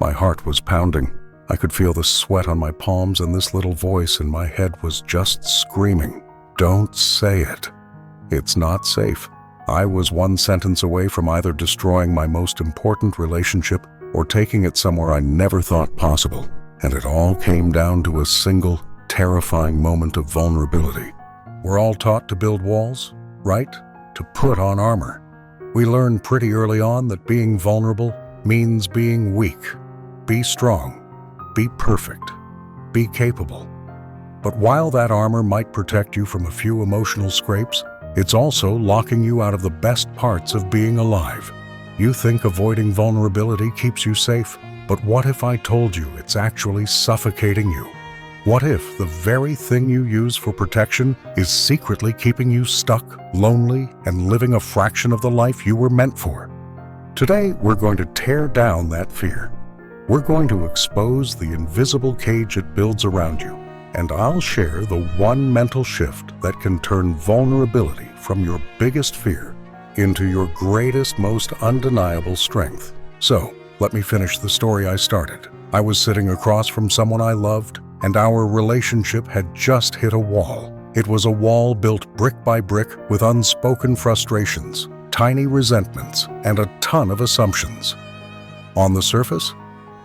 My heart was pounding. I could feel the sweat on my palms, and this little voice in my head was just screaming, "Don't say it. It's not safe." I was one sentence away from either destroying my most important relationship or taking it somewhere I never thought possible. And it all came down to a single, terrifying moment of vulnerability. We're all taught to build walls, right? To put on armor. We learn pretty early on that being vulnerable means being weak. Be strong. Be perfect. Be capable. But while that armor might protect you from a few emotional scrapes, it's also locking you out of the best parts of being alive. You think avoiding vulnerability keeps you safe, but what if I told you it's actually suffocating you? What if the very thing you use for protection is secretly keeping you stuck, lonely, and living a fraction of the life you were meant for? Today, we're going to tear down that fear. We're going to expose the invisible cage it builds around you, and I'll share the one mental shift that can turn vulnerability from your biggest fear into your greatest, most undeniable strength. So, let me finish the story I started. I was sitting across from someone I loved, and our relationship had just hit a wall. It was a wall built brick by brick with unspoken frustrations, tiny resentments, and a ton of assumptions. On the surface,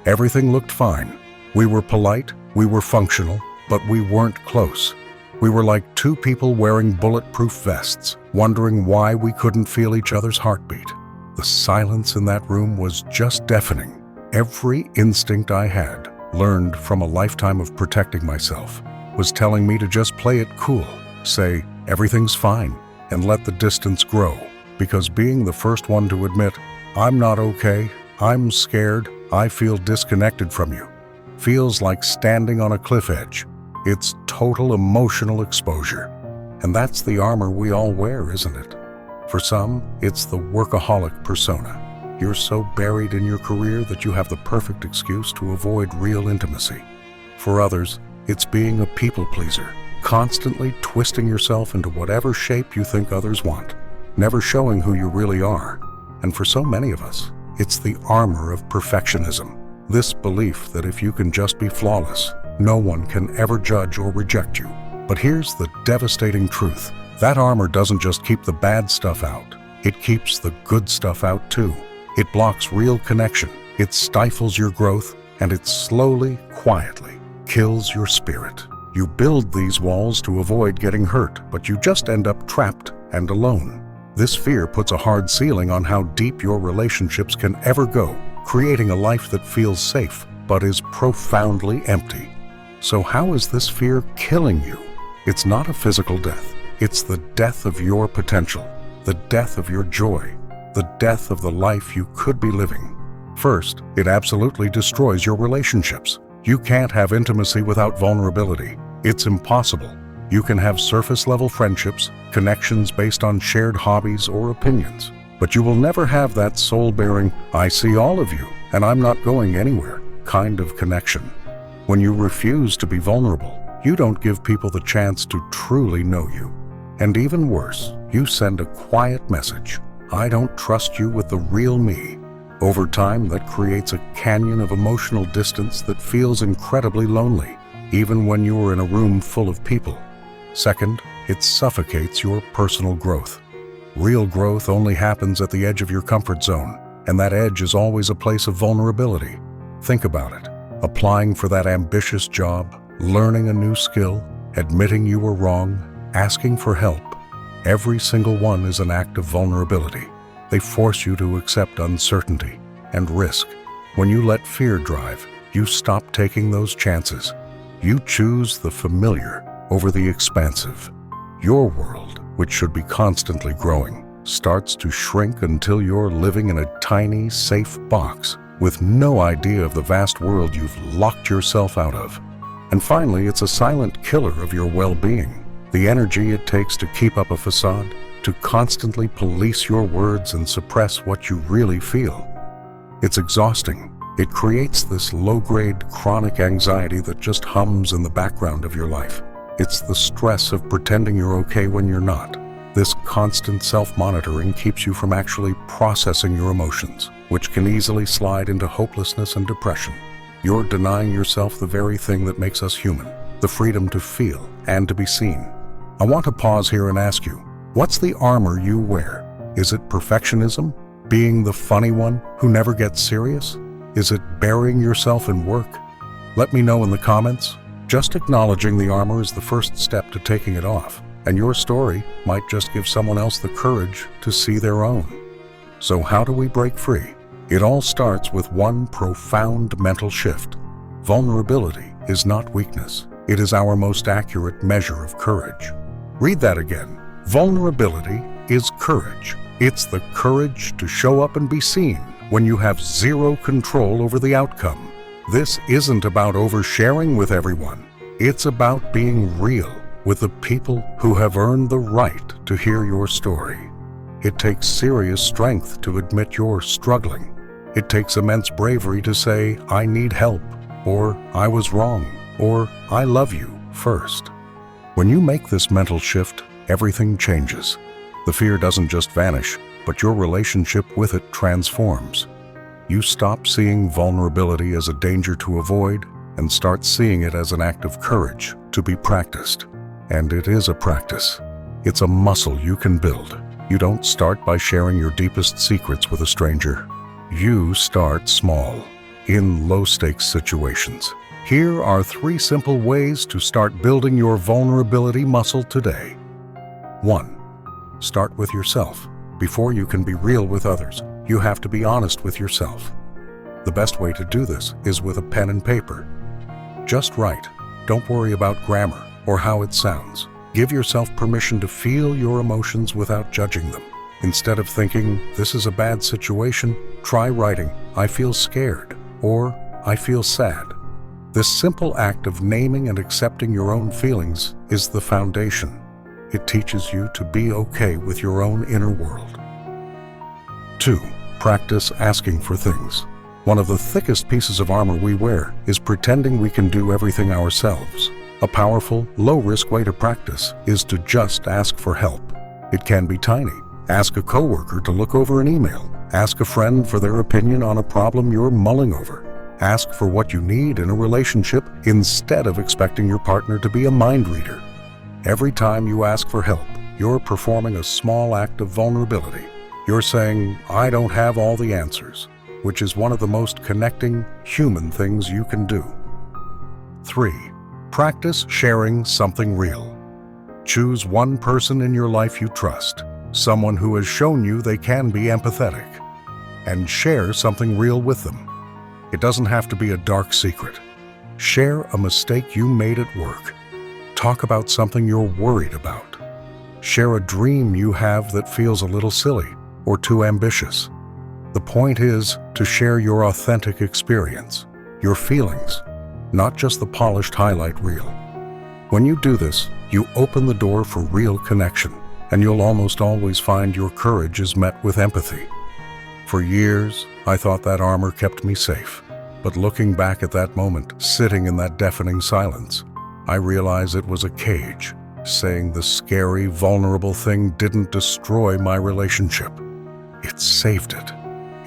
everything looked fine. We were polite, we were functional, but we weren't close. We were like two people wearing bulletproof vests, wondering why we couldn't feel each other's heartbeat. The silence in that room was just deafening. Every instinct I had, learned from a lifetime of protecting myself, was telling me to just play it cool, say, "Everything's fine," and let the distance grow. Because being the first one to admit, "I'm not okay, I'm scared, I feel disconnected from you," feels like standing on a cliff edge. It's total emotional exposure. And that's the armor we all wear, isn't it? For some, it's the workaholic persona. You're so buried in your career that you have the perfect excuse to avoid real intimacy. For others, it's being a people pleaser, constantly twisting yourself into whatever shape you think others want, never showing who you really are. And for so many of us, it's the armor of perfectionism. This belief that if you can just be flawless, no one can ever judge or reject you. But here's the devastating truth. That armor doesn't just keep the bad stuff out. It keeps the good stuff out too. It blocks real connection. It stifles your growth, and it slowly, quietly kills your spirit. You build these walls to avoid getting hurt, but you just end up trapped and alone. This fear puts a hard ceiling on how deep your relationships can ever go, creating a life that feels safe but is profoundly empty. So how is this fear killing you? It's not a physical death. It's the death of your potential, the death of your joy, the death of the life you could be living. First, it absolutely destroys your relationships. You can't have intimacy without vulnerability. It's impossible. You can have surface-level friendships, connections based on shared hobbies or opinions, but you will never have that soul-bearing, "I see all of you, and I'm not going anywhere" kind of connection. When you refuse to be vulnerable, you don't give people the chance to truly know you. And even worse, you send a quiet message. "I don't trust you with the real me." Over time, that creates a canyon of emotional distance that feels incredibly lonely, even when you are in a room full of people. Second, it suffocates your personal growth. Real growth only happens at the edge of your comfort zone, and that edge is always a place of vulnerability. Think about it. Applying for that ambitious job, learning a new skill, admitting you were wrong, asking for help. Every single one is an act of vulnerability. They force you to accept uncertainty and risk. When you let fear drive, you stop taking those chances. You choose the familiar over the expansive. Your world, which should be constantly growing, starts to shrink until you're living in a tiny, safe box with no idea of the vast world you've locked yourself out of. And finally, it's a silent killer of your well-being. The energy it takes to keep up a facade, to constantly police your words and suppress what you really feel. It's exhausting. It creates this low-grade, chronic anxiety that just hums in the background of your life. It's the stress of pretending you're okay when you're not. This constant self-monitoring keeps you from actually processing your emotions. which can easily slide into hopelessness and depression. You're denying yourself the very thing that makes us human, the freedom to feel and to be seen. I want to pause here and ask you, what's the armor you wear? Is it perfectionism? Being the funny one who never gets serious? Is it burying yourself in work? Let me know in the comments. Just acknowledging the armor is the first step to taking it off, and your story might just give someone else the courage to see their own. So how do we break free? It all starts with one profound mental shift. Vulnerability is not weakness. It is our most accurate measure of courage. Read that again. Vulnerability is courage. It's the courage to show up and be seen when you have zero control over the outcome. This isn't about oversharing with everyone. It's about being real with the people who have earned the right to hear your story. It takes serious strength to admit you're struggling. It takes immense bravery to say, I need help, or I was wrong, or I love you first. When you make this mental shift, everything changes. The fear doesn't just vanish, but your relationship with it transforms. You stop seeing vulnerability as a danger to avoid and start seeing it as an act of courage to be practiced. And it is a practice. It's a muscle you can build. You don't start by sharing your deepest secrets with a stranger. You start small, in low-stakes situations. Here are 3 simple ways to start building your vulnerability muscle today. 1. Start with yourself. Before you can be real with others, you have to be honest with yourself. The best way to do this is with a pen and paper. Just write. Don't worry about grammar or how it sounds. Give yourself permission to feel your emotions without judging them. Instead of thinking, this is a bad situation, try writing, I feel scared, or I feel sad. This simple act of naming and accepting your own feelings is the foundation. It teaches you to be okay with your own inner world. 2. Practice asking for things. One of the thickest pieces of armor we wear is pretending we can do everything ourselves. A powerful, low-risk way to practice is to just ask for help. It can be tiny. Ask a coworker to look over an email. Ask a friend for their opinion on a problem you're mulling over. Ask for what you need in a relationship instead of expecting your partner to be a mind reader. Every time you ask for help, you're performing a small act of vulnerability. You're saying, I don't have all the answers, which is one of the most connecting human things you can do. 3. Practice sharing something real. Choose one person in your life you trust, someone who has shown you they can be empathetic, and share something real with them. It doesn't have to be a dark secret. Share a mistake you made at work. Talk about something you're worried about. Share a dream you have that feels a little silly or too ambitious. The point is to share your authentic experience, your feelings, not just the polished highlight reel. When you do this, you open the door for real connection, and you'll almost always find your courage is met with empathy. For years, I thought that armor kept me safe, but looking back at that moment, sitting in that deafening silence, I realized it was a cage. Saying the scary, vulnerable thing didn't destroy my relationship. It saved it.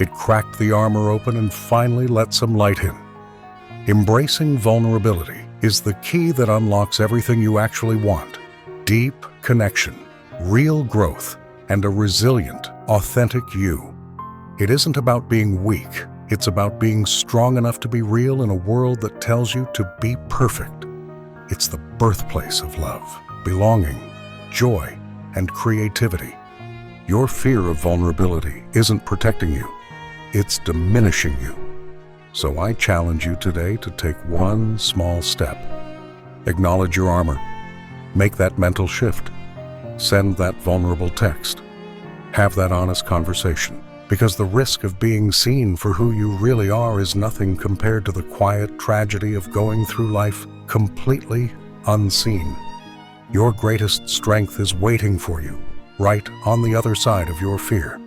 It cracked the armor open and finally let some light in. Embracing vulnerability is the key that unlocks everything you actually want. Deep connection, real growth, and a resilient, authentic you. It isn't about being weak. It's about being strong enough to be real in a world that tells you to be perfect. It's the birthplace of love, belonging, joy, and creativity. Your fear of vulnerability isn't protecting you. It's diminishing you. So I challenge you today to take one small step. Acknowledge your armor. Make that mental shift. Send that vulnerable text. Have that honest conversation. Because the risk of being seen for who you really are is nothing compared to the quiet tragedy of going through life completely unseen. Your greatest strength is waiting for you, right on the other side of your fear.